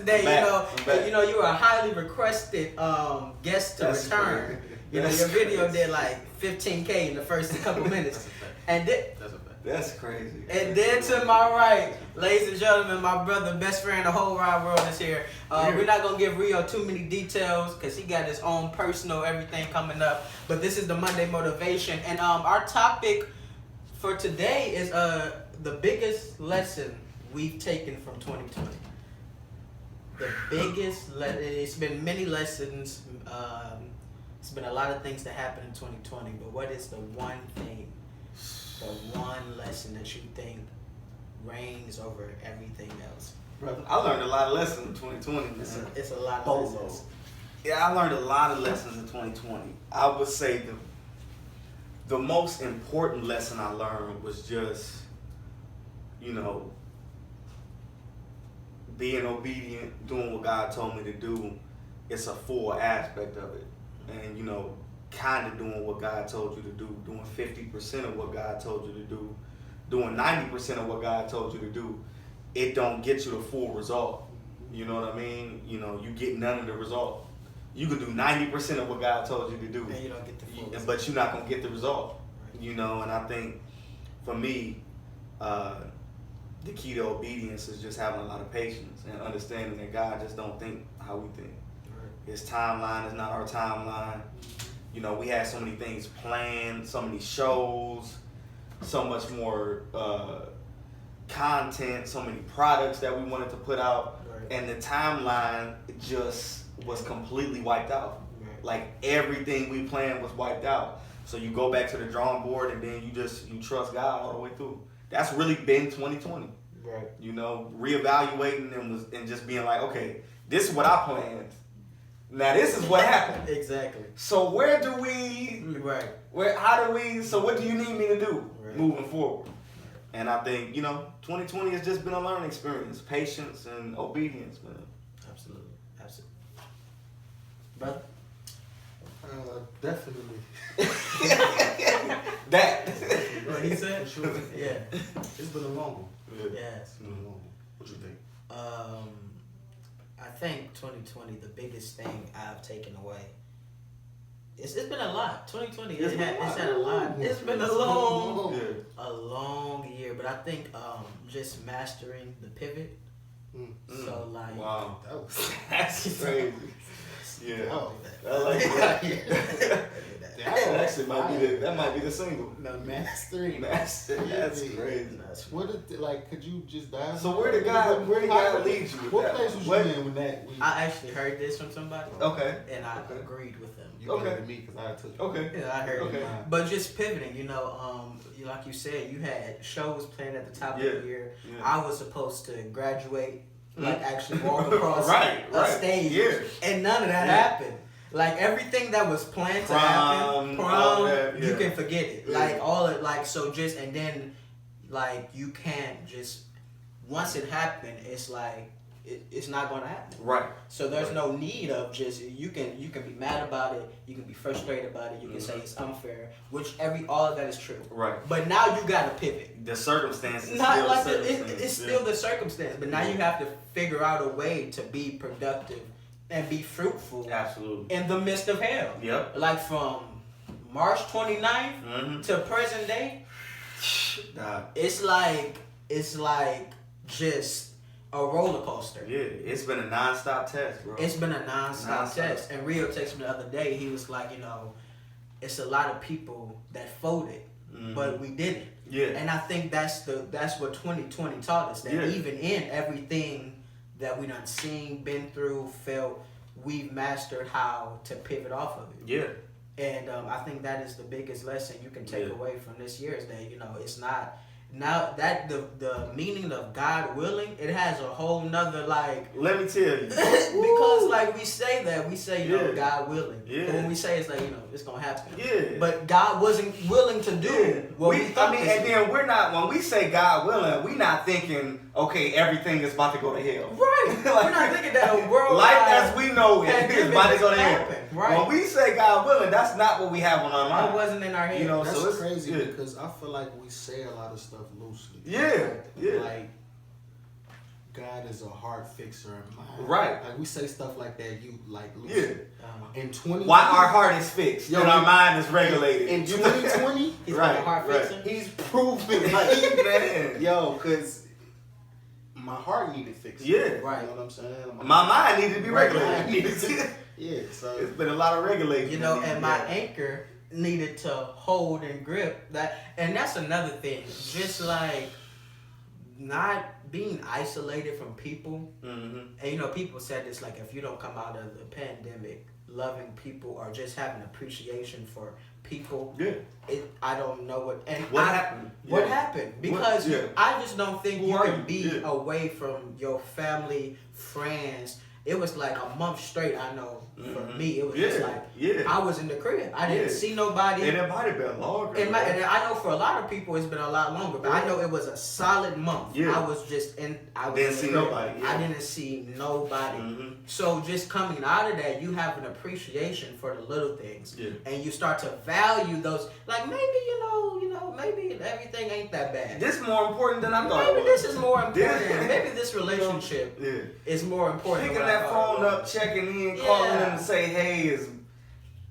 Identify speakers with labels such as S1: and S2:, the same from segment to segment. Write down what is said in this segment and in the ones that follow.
S1: today. You were a highly requested guest to return. Your video did like 15K in the first couple minutes. And
S2: that's crazy.
S1: And then to my right, ladies and gentlemen, my brother, best friend, the whole wide world is here. We're not going to give Rio too many details because he got his own personal everything coming up. But this is the Monday Motivation. And our topic for today is the biggest lesson we've taken from 2020. The biggest it's been many lessons. It's been a lot of things that happened in 2020. But what is the one thing, the one lesson that you think reigns over everything else?
S2: Brother, I learned a lot of lessons in 2020.
S1: It's a lot of lessons.
S2: Yeah, I learned a lot of lessons in 2020. I would say the most important lesson I learned was just, being obedient, doing what God told me to do. It's a full aspect of it. And, kind of doing what God told you to do, doing 50% of what God told you to do, doing 90% of what God told you to do. It don't get you the full result. You know what I mean? You get none of the result. You can do 90% of what God told you to do,
S1: and you don't get the full result.
S2: But you're not going to get the result. And I think for me, the key to obedience is just having a lot of patience and understanding that God just don't think how we think. His timeline is not our timeline. We had so many things planned, so many shows, so much more content, so many products that we wanted to put out, and the timeline just was completely wiped out. Like everything we planned was wiped out. So you go back to the drawing board, and then you trust God all the way through. That's really been 2020.
S1: Right.
S2: Reevaluating and just being like, okay, this is what I planned. Now this is what happened.
S1: Exactly.
S2: So where do we?
S1: Right.
S2: How do we? So what do you need me to do moving forward?
S1: Right.
S2: And I think 2020 has just been a learning experience, patience and obedience, man.
S1: Absolutely. Brother.
S3: Definitely.
S2: That.
S1: What he said?
S3: Sure.
S1: Yeah.
S3: It's been a long one.
S1: Yes.
S3: It's been a long one. What you think?
S1: I think 2020, the biggest thing I've taken away. It's been a lot. 2020, it's had a lot. It's been a long year. But I think just mastering the pivot. So like,
S2: wow,
S3: that's
S2: crazy. Yeah,
S3: oh,
S2: I like that. That might be the single.
S3: No, mastering.
S2: That's crazy.
S3: What could you just dive?
S2: So where did God lead you? With
S3: What
S2: that?
S3: place was you in when that?
S1: I actually heard this from somebody.
S2: Okay.
S1: And I agreed with them.
S3: You gave it to me because I took it.
S2: Okay.
S1: Yeah, I heard
S2: okay.
S1: it. But just pivoting, like you said, you had shows planned at the top of the year.
S2: Yeah.
S1: I was supposed to graduate, actually walk across
S2: a
S1: stage, and none of that happened. Like everything that was planned to happen, you can forget it.
S2: Yeah.
S1: Like all it, so just and then, you can't just once it happened, it's like it's not gonna happen.
S2: Right.
S1: So there's no need of just you can be mad about it, you can be frustrated about it, you can say it's unfair, which all of that is true.
S2: Right.
S1: But now you gotta pivot.
S2: The circumstances.
S1: Not like it's still the circumstance, but now you have to figure out a way to be productive and be fruitful.
S2: Absolutely.
S1: In the midst of hell.
S2: Yep.
S1: Like from March 29th to present day, it's like just a roller coaster.
S2: Yeah, it's been a non-stop test, bro.
S1: It's been a non-stop test. And Rio texted me the other day, he was like, it's a lot of people that folded, but we didn't.
S2: Yeah.
S1: And I think that's what 2020 taught us, that even in everything that we done seen, been through, felt, we've mastered how to pivot off of it.
S2: Yeah.
S1: And I think that is the biggest lesson you can take away from this year is that, it's not, now that the meaning of God willing, it has a whole nother
S2: Let me tell you.
S1: because we say God willing.
S2: Yeah.
S1: But when we say it's it's gonna happen.
S2: Yeah.
S1: But God wasn't willing to do what we thought.
S2: And then we're not, when we say God willing, we're not thinking, okay, everything is about to go to hell.
S1: Right. We're not thinking that a world
S2: life as we know it is about to go to hell.
S1: Right.
S2: When we say God willing, that's not what we have on our mind.
S1: It wasn't in our head.
S3: That's
S2: so it's
S3: crazy because I feel like we say a lot of stuff loosely.
S2: Yeah. Yeah.
S3: God is a heart fixer in mind.
S2: Right.
S3: Like we say stuff like that, you like lose
S2: Yeah.
S3: it. In 20,
S2: Why our heart is fixed
S3: Yo,
S2: and our mind is regulated.
S3: in 2020,
S1: He's
S2: Right,
S1: got a heart
S2: right.
S1: fixer.
S3: he's proven like
S2: Man.
S3: yo, cause my heart needed fixing.
S2: Yeah.
S1: Right.
S3: You know what I'm saying?
S2: My mind needed to be
S3: Right.
S2: regulated.
S3: Yeah, so
S2: It's been a lot of regulation.
S1: You know,
S2: that
S1: and
S2: needs
S1: my
S2: to be
S1: anchor needed to hold and grip that, and that's another thing. Just like not being isolated from people.
S2: Mhm.
S1: And you know, people said this, like, if you don't come out of the pandemic loving people or just having appreciation for people,
S2: Yeah.
S1: I don't know what. And
S2: What happened?
S1: What
S2: Yeah.
S1: happened? Because
S2: yeah.
S1: I just don't think
S2: Who
S1: you
S2: are
S1: can
S2: you?
S1: be
S2: Yeah.
S1: away from your family, friends. It was like a month straight. I know for
S2: Mhm.
S1: me, it was just like I was in the crib. I didn't
S2: Yeah.
S1: see nobody.
S2: And it might have been longer.
S1: And I know for a lot of people it's been a lot longer, but I know it was a solid month.
S2: Yeah.
S1: I was just in. I was
S2: Didn't
S1: in the
S2: see
S1: crib.
S2: nobody, yeah.
S1: I didn't see nobody.
S2: Mhm.
S1: So just coming out of that, you have an appreciation for the little things,
S2: Yeah.
S1: and you start to value those. Like maybe maybe everything ain't that bad.
S2: This more important than I thought
S1: Maybe
S2: it was.
S1: this is more important.
S2: This-
S1: Maybe this relationship
S2: Yeah.
S1: is more important.
S2: Picking
S1: than what I
S2: that
S1: thought it
S2: phone
S1: was.
S2: up, checking in, calling
S1: Yeah.
S2: them to say, hey,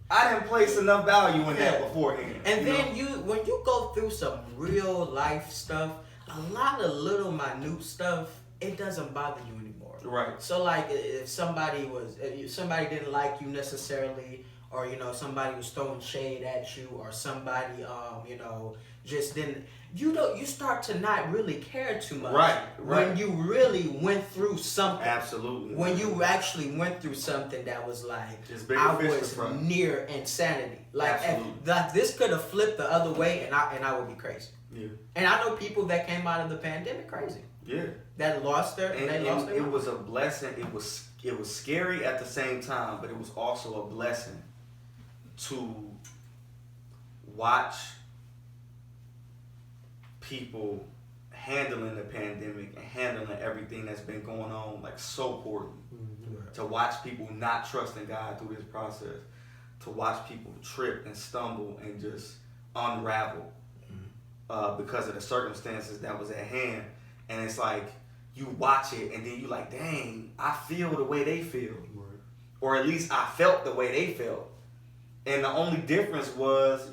S2: I didn't place enough value in that
S1: Yeah.
S2: beforehand.
S1: And
S2: you know?
S1: then when you go through some real life stuff, a lot of little minute stuff, it doesn't bother you anymore.
S2: Right.
S1: So like if somebody didn't like you necessarily, or somebody was throwing shade at you, or somebody just didn't, you start to not really care too much.
S2: Right.
S1: When you really went through something.
S2: Absolutely.
S1: When you actually went through something that was like,
S2: It's bigger
S1: I
S2: fish to
S1: was
S2: fry.
S1: near insanity. Like,
S2: Absolutely.
S1: like this could have flipped the other way, and I would be crazy.
S2: Yeah.
S1: And I know people that came out of the pandemic crazy.
S2: Yeah.
S1: That lost their.
S2: And,
S1: they lost their
S2: it
S1: mind.
S2: was a blessing. It was scary at the same time, but it was also a blessing to watch people handling the pandemic and handling everything that's been going on like so poorly.
S1: Right.
S2: To watch people not trusting God through this process, to watch people trip and stumble and just unravel because of the circumstances that was at hand. And it's like you watch it and then you like, dang, I feel the way they feel.
S3: Right.
S2: Or at least I felt the way they felt. And the only difference was,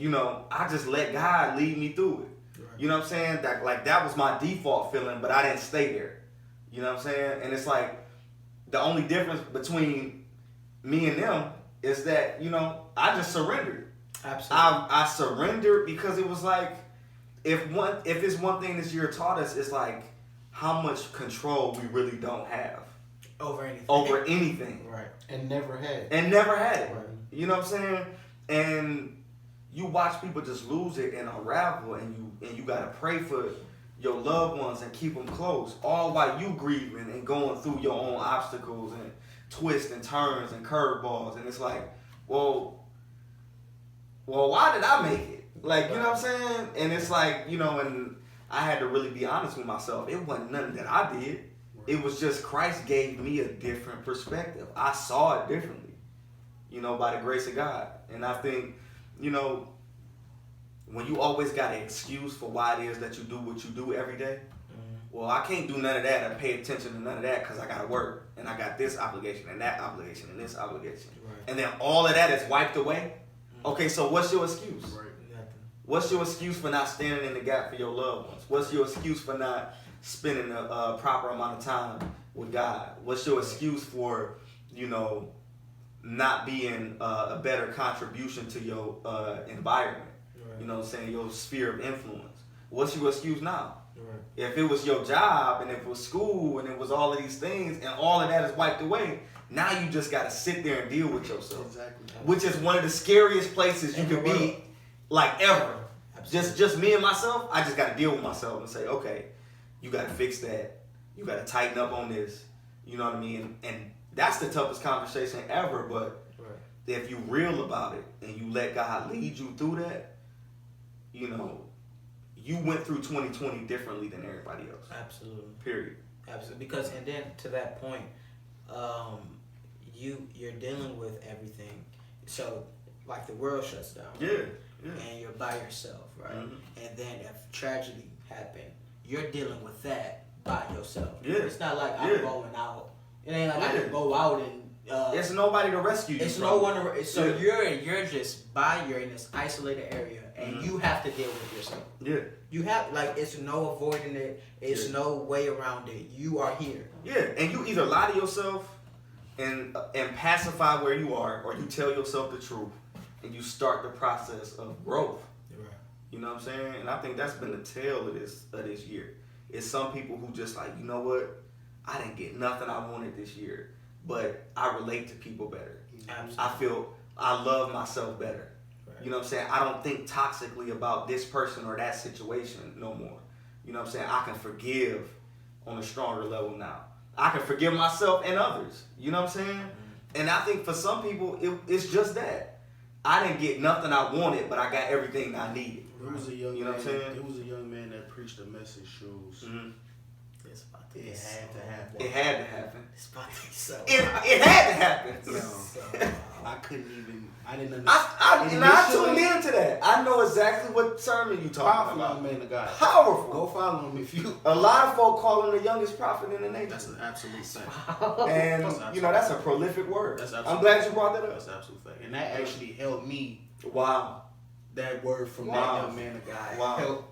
S2: I just let God lead me through it.
S1: Right.
S2: You know what I'm saying? That was my default feeling, but I didn't stay there. You know what I'm saying? And it's like the only difference between me and them is that, I just surrendered.
S1: Absolutely.
S2: I surrendered because it was like, if it's one thing this year taught us, it's like how much control we really don't have
S1: over anything.
S2: over anything.
S1: Right.
S3: and never had.
S2: And never had it.
S1: Right.
S2: You know what I'm saying? And you watch people just lose it and unravel, and you gotta pray for your loved ones and keep them close, all while you grieving and going through your own obstacles and twists and turns and curveballs. And it's like, well, why did I make it? Like, you know what I'm saying? And it's like, and I had to really be honest with myself. It wasn't nothing that I did. It was just Christ gave me a different perspective. I saw it differently, by the grace of God. And I think, when you always got an excuse for why it is that you do what you do every day, well, I can't do none of that and pay attention to none of that because I got to work and I got this obligation and that obligation and this obligation.
S1: Right.
S2: And then all of that is wiped away. Okay, so what's your excuse?
S3: Right.
S1: Nothing.
S2: What's your excuse for not standing in the gap for your loved ones? What's your excuse for not spending a proper amount of time with God? What's your excuse for, not being a better contribution to your environment?
S1: Right.
S2: You know what I'm saying? Your sphere of influence. What's your excuse now?
S1: Right.
S2: If it was your job and if it was school and it was all of these things and all of that is wiped away, now you just got to sit there and deal with yourself.
S3: Exactly.
S2: Which is one of the scariest places you
S1: In the
S2: could
S1: world.
S2: be, like, ever.
S1: Absolutely.
S2: Just me and myself, I just got to deal with myself and say, okay, you got to fix that. You got to tighten up on this. You know what I mean? And that's the toughest conversation ever, but
S1: Right.
S2: if you real about it and you let God lead you through that, you went through 2020 differently than everybody else.
S1: Absolutely.
S2: Period.
S1: Absolutely. Because and then to that point, you're dealing with everything. So like the world shuts down.
S2: Yeah. Yeah.
S1: And you're by yourself, right?
S2: Mhm.
S1: And then if tragedy happened, you're dealing with that by yourself.
S2: Yeah.
S1: It's not like I'm
S2: Yeah.
S1: going out. It ain't like I
S2: Yeah.
S1: can go out and.
S2: It's nobody to rescue you.
S1: It's
S2: from
S1: no
S2: it.
S1: one. So
S2: Yeah.
S1: you're just you're in this isolated area, and
S2: Mhm.
S1: you have to deal with yourself.
S2: Yeah.
S1: You have it's no avoiding it. It's
S2: Yeah.
S1: no way around it. You are here.
S2: Yeah, and you either lie to yourself and pacify where you are, or you tell yourself the truth and you start the process of growth.
S1: Right.
S2: You know what I'm saying? And I think that's been the tale of this year. It's some people who just like, you know what? I didn't get nothing I wanted this year, but I relate to people better.
S1: Absolutely.
S2: I feel I love myself better.
S1: Right.
S2: You know what I'm saying? I don't think toxically about this person or that situation no more. You know what I'm saying? I can forgive on a stronger level now. I can forgive myself and others. You know what I'm saying?
S1: Mm-hmm.
S2: And I think for some people, it's just that. I didn't get nothing I wanted, but I got everything I needed.
S3: It was a young
S2: You know
S3: man.
S2: what I'm saying?
S3: It was a young man that preached a message shows.
S2: Mm-hmm.
S1: It's about to
S3: It
S1: be
S3: had
S1: so-
S3: to happen.
S2: It had to happen.
S1: It's about to be so.
S2: It had to happen.
S3: Yo, I couldn't even. I didn't understand.
S2: I tuned into that. I know exactly what sermon you talking
S3: Powerful
S2: about.
S3: young man of God.
S2: Powerful.
S3: Go follow him if you.
S2: A lot of folk call him the youngest prophet in the nation.
S3: That's an absolute fact.
S2: And
S3: That's
S2: you know that's a prolific word.
S3: That's
S2: I'm
S3: absolute
S2: glad you brought that
S3: That's
S2: up.
S3: absolute fact, and that actually helped me.
S2: Wow.
S3: That word from
S2: Wow.
S3: that young man of God.
S2: Wow.
S3: Helped.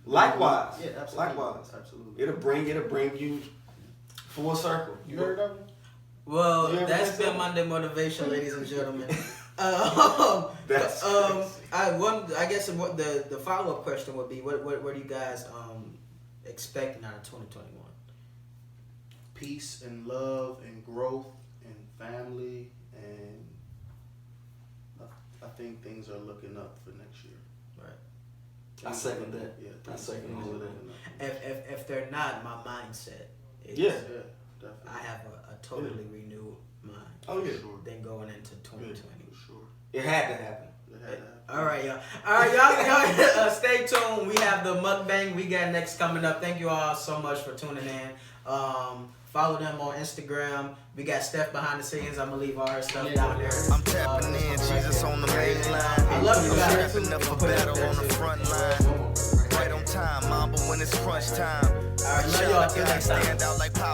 S2: Likewise.
S3: Yeah, absolutely.
S2: Likewise.
S3: Absolutely.
S2: It'll bring you full circle.
S3: You heard of him?
S1: Well,
S2: You ever
S1: that's
S2: had
S1: been
S2: something?
S1: Monday Motivation, ladies and gentlemen.
S2: That's
S1: I guess the follow up question would be, what are you guys expecting out of 2021?
S3: Peace and love and growth and family, and I think things are looking up for next year.
S1: Right.
S2: I second that.
S3: Yeah,
S2: I second
S3: things
S2: all
S3: are
S2: of that.
S3: looking up.
S1: If they're not, my mindset is
S2: Yeah.
S3: Yeah, definitely.
S1: I have a totally renewed mind
S2: Oh yeah.
S3: Sure.
S1: than going into 2020.
S3: For sure.
S2: It had to happen.
S3: It had to happen.
S1: All right, y'all. All right, y'all. Stay tuned. We have the mukbang we got next coming up. Thank you all so much for tuning in. Follow them on Instagram. We got Steph behind the scenes. I'm gonna leave all her stuff down there.
S4: I'm tapping in, Jesus on the main line.
S1: I love you guys.
S4: Strapping up for battle on the front line. Right on time, Mamba, when it's crunch time.
S1: All right, love y'all. Till next time.
S4: Stand out like power.